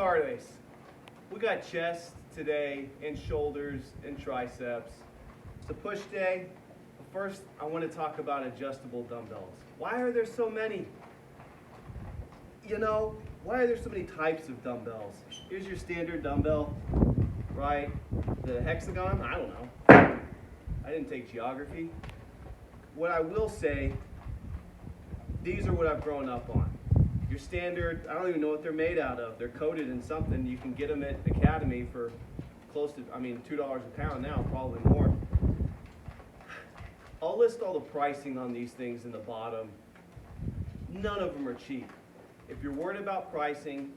are they? We got chest today and shoulders and triceps. It's a push day. But first, I want to talk about adjustable dumbbells. Why are there so many? You know, why are there so many types of dumbbells? Here's your standard dumbbell, right? The hexagon, I don't know. I didn't take geography. What I will say, these are what I've grown up on. Your standard, I don't even know what they're made out of. They're coated in something. You can get them at Academy for close to, $2 a pound now, probably more. I'll list all the pricing on these things in the bottom. None of them are cheap. If you're worried about pricing,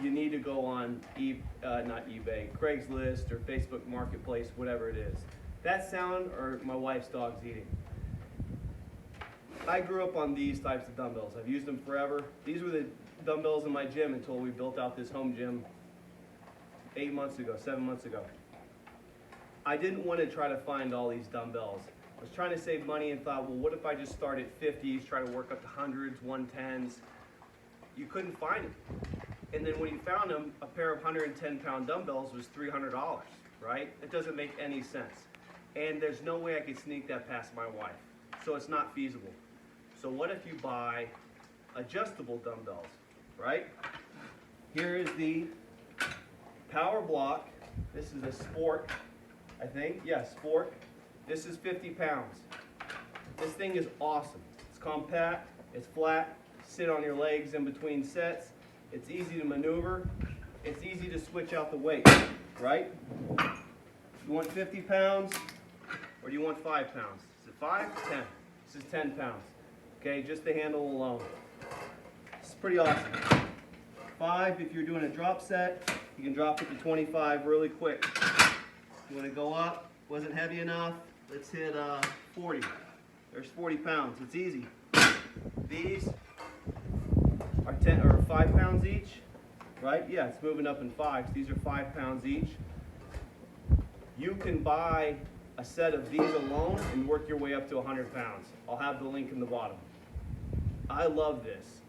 you need to go on not eBay, Craigslist or Facebook Marketplace, whatever it is. That sound or my wife's dog's eating. I grew up on these types of dumbbells. I've used them forever. These were the dumbbells in my gym until we built out this home gym 7 months ago. I didn't want to try to find all these dumbbells. I was trying to save money and thought, well, what if I just start at 50s, try to work up to 100s, 110s? You couldn't find them. And then when you found them, a pair of 110-pound dumbbells was $300, right? It doesn't make any sense. And there's no way I could sneak that past my wife. So it's not feasible. So what if you buy adjustable dumbbells, right? Here is the Powerblock. This is a Sport, I think. Yeah, Sport. This is 50 pounds. This thing is awesome. It's compact, it's flat, sit on your legs in between sets. It's easy to maneuver. It's easy to switch out the weight, right? You want 50 pounds or do you want 5 pounds? Is it 5? 10. This is 10 pounds. Okay, just the handle alone. It's pretty awesome. 5, if you're doing a drop set, you can drop it to 25 really quick. You want to go up, wasn't heavy enough, let's hit 40. There's 40 pounds, it's easy. These are 10 or 5 pounds each, right? Yeah, it's moving up in 5s. These are 5 pounds each. You can buy a set of these alone and work your way up to 100 pounds. I'll have the link in the bottom. I love this.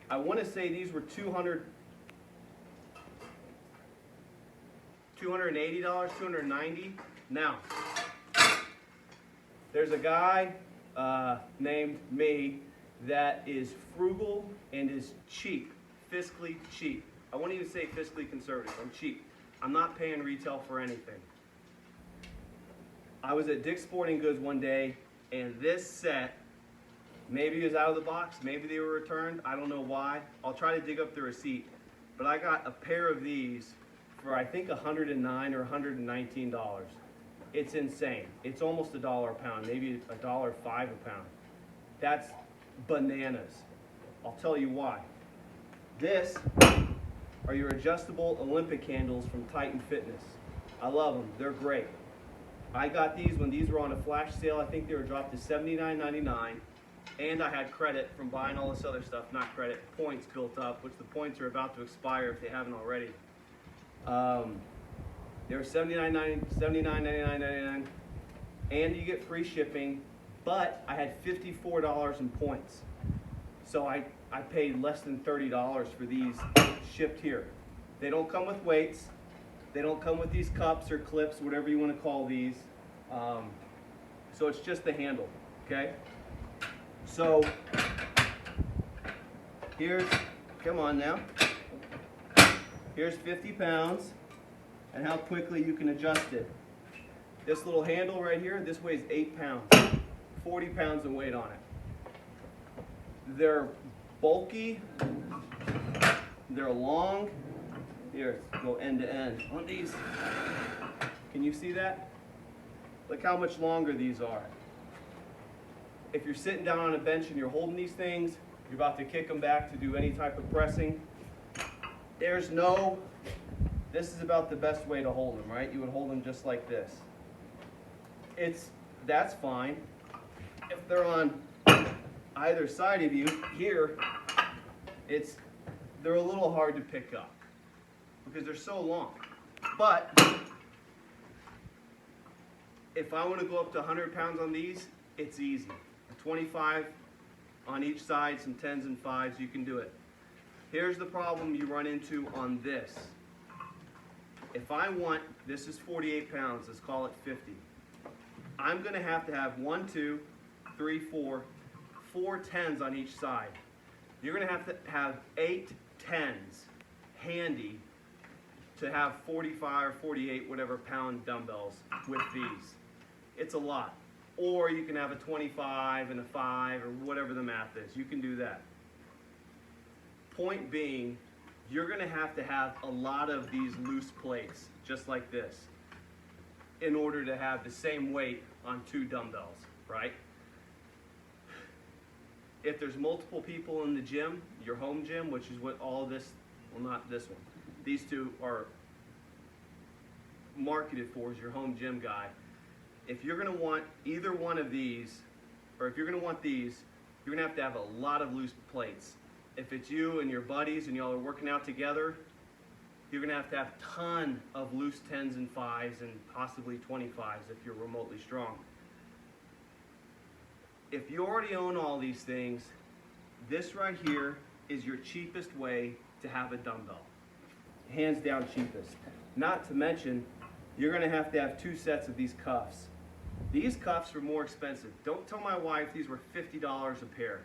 I want to say these were $280, $290. Now, there's a guy named me that is frugal and is cheap, fiscally cheap. I won't even say fiscally conservative, I'm cheap. I'm not paying retail for anything. I was at Dick's Sporting Goods one day and this set, maybe it was out of the box, maybe they were returned, I don't know why. I'll try to dig up the receipt. But I got a pair of these for I think $109 or $119. It's insane. It's almost $1 a pound, maybe $1.05 a pound. That's bananas. I'll tell you why. This are your adjustable Olympic handles from Titan Fitness. I love them. They're great. I got these when these were on a flash sale. I think they were dropped to $79.99. And I had credit from buying all this other stuff, not credit, points built up, which the points are about to expire if they haven't already. They were $79.99, and you get free shipping, but I had $54 in points. So I paid less than $30 for these shipped here. They don't come with weights. They don't come with these cups or clips, whatever you want to call these. So it's just the handle, okay? So come on now. Here's 50 pounds and how quickly you can adjust it. This little handle right here, this weighs 8 pounds, 40 pounds of weight on it. They're bulky, they're long. Here, go end to end on these. Can you see that? Look how much longer these are. If you're sitting down on a bench and you're holding these things, you're about to kick them back to do any type of pressing. This is about the best way to hold them, right? You would hold them just like this. That's fine. If they're on either side of you, here, they're a little hard to pick up because they're so long. But if I want to go up to 100 pounds on these, it's easy. 25 on each side, some 10s and 5s, you can do it. Here's the problem you run into on this. If I want, this is 48 pounds, let's call it 50. I'm gonna have 1, 2, 3, 4 10s on each side. You're gonna have to have 8 10s handy to have 45 or 48 whatever pound dumbbells with these. It's a lot. Or you can have a 25 and a 5 or whatever the math is. You can do that. Point being, you're gonna have a lot of these loose plates, just like this, in order to have the same weight on 2 dumbbells, right? If there's multiple people in the gym, your home gym, which is what all this, well, not this one, these two are marketed for as your home gym guy. If you're gonna want either one of these, or if you're gonna want these, you're gonna have a lot of loose plates. If it's you and your buddies and y'all are working out together, you're gonna have a ton of loose 10s and 5s and possibly 25s if you're remotely strong. If you already own all these things, this right here is your cheapest way to have a dumbbell. Hands down cheapest. Not to mention, you're gonna have 2 sets of these cuffs. These cuffs are more expensive. Don't tell my wife these were $50 a pair,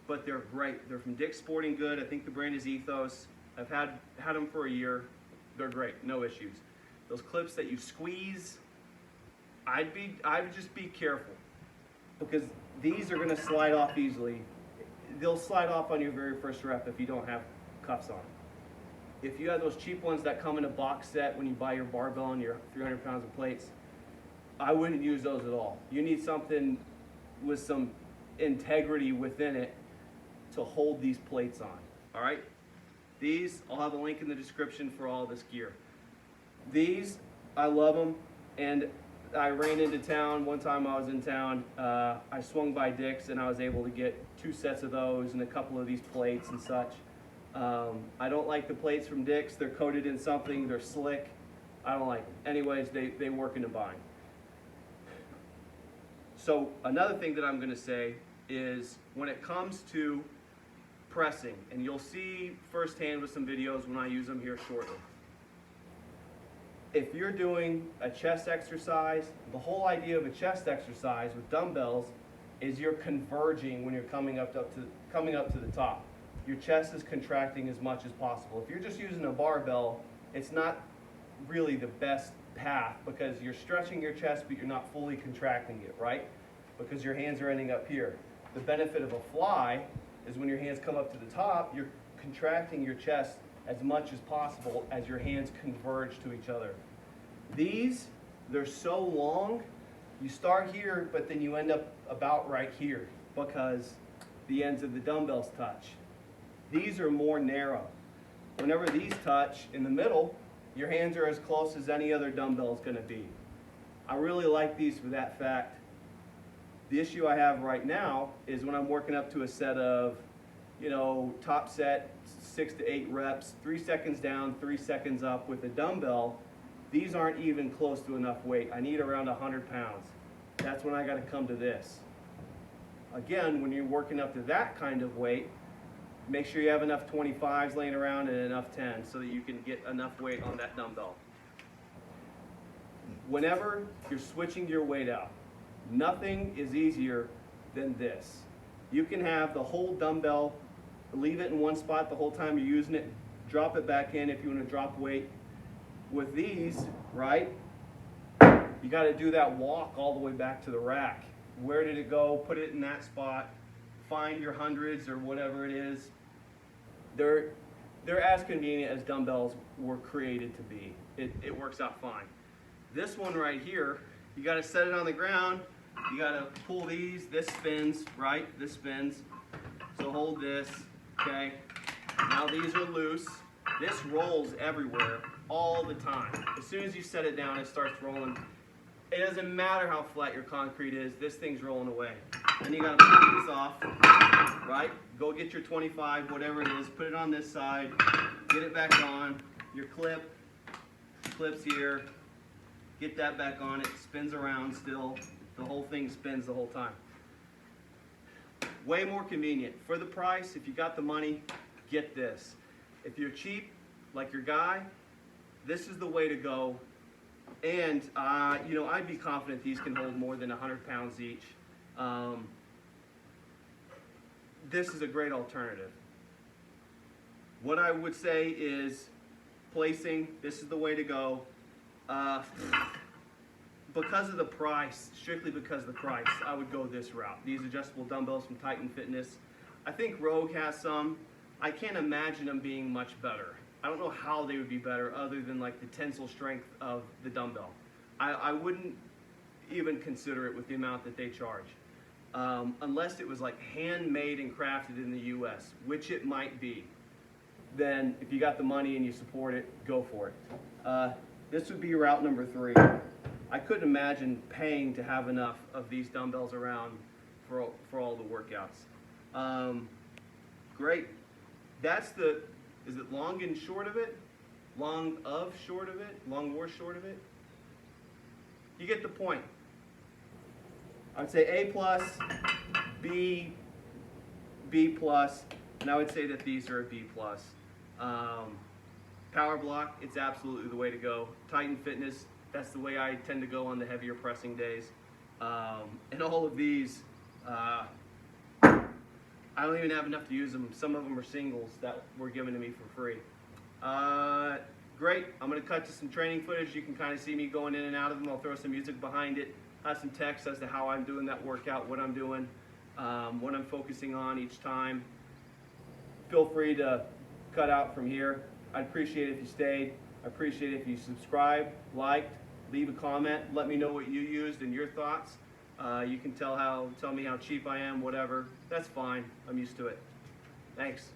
but they're great. They're from Dick's Sporting Good. I think the brand is Ethos. I've had them for a year. They're great, no issues. Those clips that you squeeze, I would just be careful, because these are gonna slide off easily. They'll slide off on your very first rep if you don't have cuffs on. If you have those cheap ones that come in a box set when you buy your barbell and your 300 pounds of plates, I wouldn't use those at all. You need something with some integrity within it to hold these plates on, all right? These, I'll have a link in the description for all this gear. These, I love them, and I ran into town, one time I was in town, I swung by Dick's and I was able to get 2 sets of those and a couple of these plates and such. I don't like the plates from Dick's. They're coated in something, they're slick. I don't like them. Anyways, they work in a bind. So another thing that I'm gonna say is when it comes to pressing, and you'll see firsthand with some videos when I use them here shortly. If you're doing a chest exercise, the whole idea of a chest exercise with dumbbells is you're converging when you're coming up to the top. Your chest is contracting as much as possible. If you're just using a barbell, it's not really the best path, because you're stretching your chest but you're not fully contracting it, right? Because your hands are ending up here. The benefit of a fly is when your hands come up to the top, you're contracting your chest as much as possible as your hands converge to each other. These, they're so long, you start here, but then you end up about right here because the ends of the dumbbells touch. These are more narrow. Whenever these touch in the middle, your hands are as close as any other dumbbell is gonna be. I really like these for that fact. The issue I have right now is when I'm working up to a set of, top set, 6 to 8 reps, 3 seconds down, 3 seconds up with a dumbbell, these aren't even close to enough weight. I need around 100 pounds. That's when I gotta come to this. Again, when you're working up to that kind of weight, make sure you have enough 25s laying around and enough 10s so that you can get enough weight on that dumbbell. Whenever you're switching your weight out, nothing is easier than this. You can have the whole dumbbell, leave it in one spot the whole time you're using it, drop it back in if you want to drop weight. With these, right, you got to do that walk all the way back to the rack. Where did it go? Put it in that spot. Find your hundreds or whatever it is. They're as convenient as dumbbells were created to be. It works out fine. This one right here, you got to set it on the ground. You got to pull these. This spins, right? This spins. So hold this, okay? Now these are loose. This rolls everywhere all the time. As soon as you set it down, it starts rolling. It doesn't matter how flat your concrete is, this thing's rolling away. Then you gotta pull these off, right? Go get your 25, whatever it is, put it on this side, get it back on. Your clips here, get that back on, it spins around still. The whole thing spins the whole time. Way more convenient. For the price, if you got the money, get this. If you're cheap, like your guy, this is the way to go. And, you know, I'd be confident these can hold more than 100 pounds each. This is a great alternative. What I would say is placing, this is the way to go. Because of the price, strictly because of the price, I would go this route. These adjustable dumbbells from Titan Fitness. I think Rogue has some. I can't imagine them being much better. I don't know how they would be better other than like the tensile strength of the dumbbell. I wouldn't even consider it with the amount that they charge. Unless it was like handmade and crafted in the US, which it might be. Then if you got the money and you support it, go for it. This would be route number 3. I couldn't imagine paying to have enough of these dumbbells around for all the workouts. Great. That's the, is it long and short of it? Long of short of it? Long or short of it? You get the point. I'd say A plus, B, B plus, and I would say that these are a B plus. Powerblock, it's absolutely the way to go. Titan Fitness, that's the way I tend to go on the heavier pressing days. And all of these, I don't even have enough to use them. Some of them are singles that were given to me for free. Great, I'm gonna cut to some training footage. You can kind of see me going in and out of them. I'll throw some music behind it, have some text as to how I'm doing that workout, what I'm doing, what I'm focusing on each time. Feel free to cut out from here. I'd appreciate it if you stayed. I appreciate it if you subscribed, liked, leave a comment, let me know what you used and your thoughts. You can tell me how cheap I am, whatever. That's fine. I'm used to it. Thanks.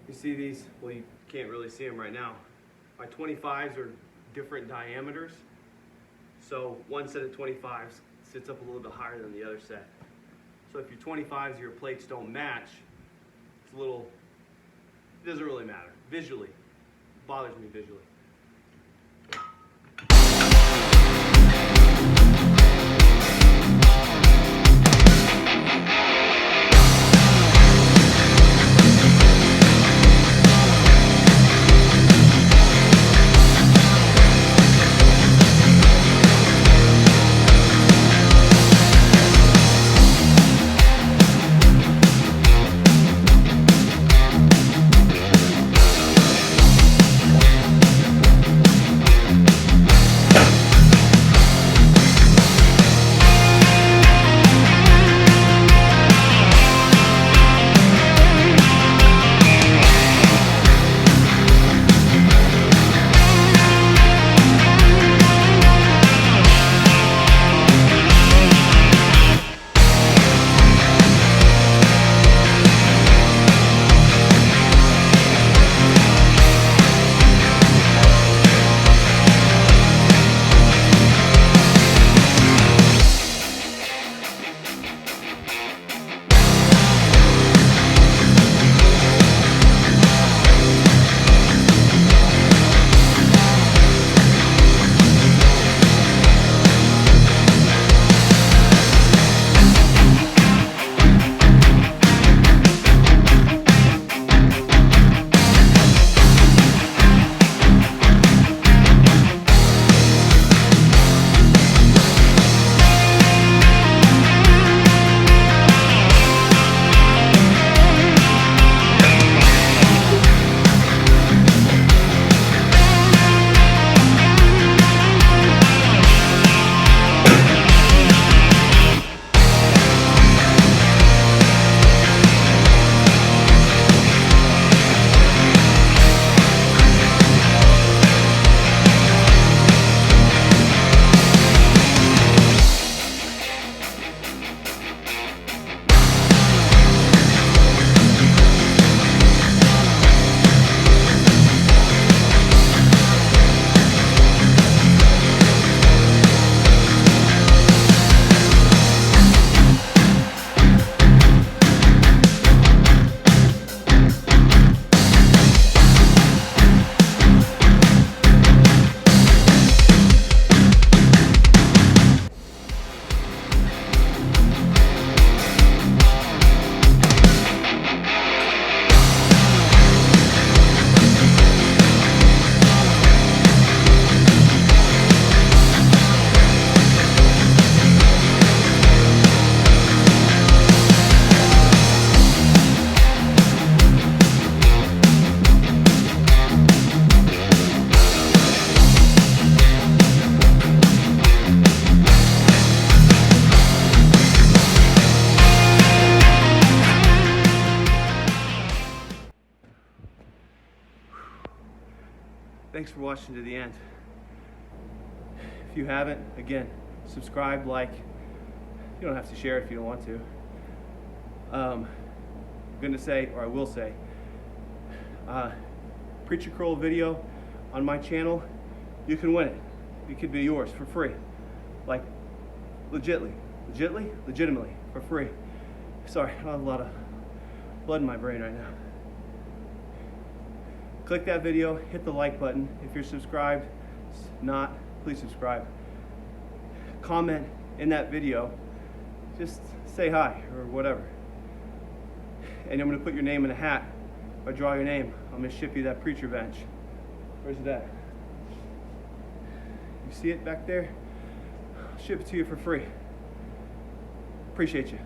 You see these? Well, you can't really see them right now. My 25s are different diameters. So one set of 25s sits up a little bit higher than the other set. So if your 25s, your plates don't match, it's a little, it doesn't really matter. Visually, it bothers me visually. Thanks for watching to the end. If you haven't, again, subscribe, like. You don't have to share if you don't want to. I'm going to say, or I will say, preacher curl video on my channel, you can win it. It could be yours for free. Like, legitimately, for free. Sorry, I have a lot of blood in my brain right now. Click that video, hit the like button. If you're subscribed, not, please subscribe. Comment in that video, just say hi or whatever. And I'm going to put your name in a hat. If I draw your name, I'm going to ship you that preacher bench. Where's it at? You see it back there? I'll ship it to you for free. Appreciate you.